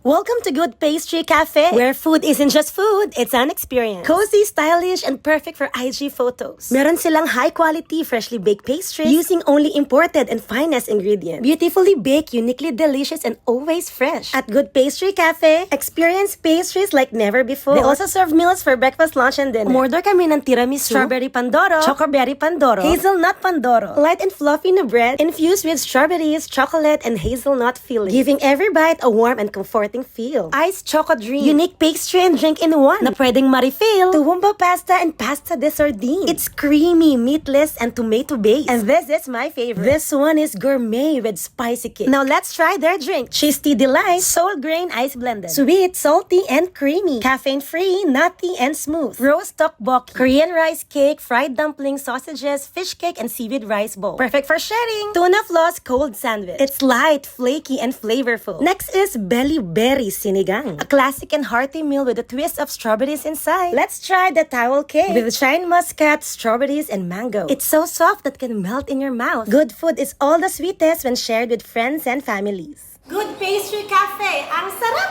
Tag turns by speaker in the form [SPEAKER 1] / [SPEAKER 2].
[SPEAKER 1] Welcome to Good Pastry Cafe, where food isn't just food, it's an experience. Cozy, stylish, and perfect for IG photos. Meron silang high-quality, freshly baked pastries using only imported and finest ingredients. Beautifully baked, uniquely delicious, and always fresh. At Good Pastry Cafe, experience pastries like never before. They also serve meals for breakfast, lunch, and dinner. Umorder kami ng tiramisu, strawberry pandoro, chocoberry pandoro, hazelnut pandoro. Light and fluffy na bread, infused with strawberries, chocolate, and hazelnut filling, giving every bite a warm and comforting feel. Iced Choco Dream, unique pastry and drink in one na pwedeng ma-refill to Wumbo pasta and pasta de sardine. It's creamy, meatless, and tomato based. And this is my favorite. This one is gourmet with spicy kick. Now let's try their drink. Cheese Tea Delight, Soul Grain Ice Blended. Sweet, salty, and creamy. Caffeine-free, nutty, and smooth. Roast tteokbokki, Korean rice cake, fried dumplings, sausages, fish cake, and seaweed rice bowl. Perfect for sharing. Tuna floss cold sandwich. It's light, flaky, and flavorful. Next is Belly Berry Sinigang, a classic and hearty meal with a twist of strawberries inside. Let's try the towel cake with shine muscat, strawberries, and mango. It's so soft that can melt in your mouth. Good food is all the sweetest when shared with friends and families. Good Pastry Cafe, ang sarap!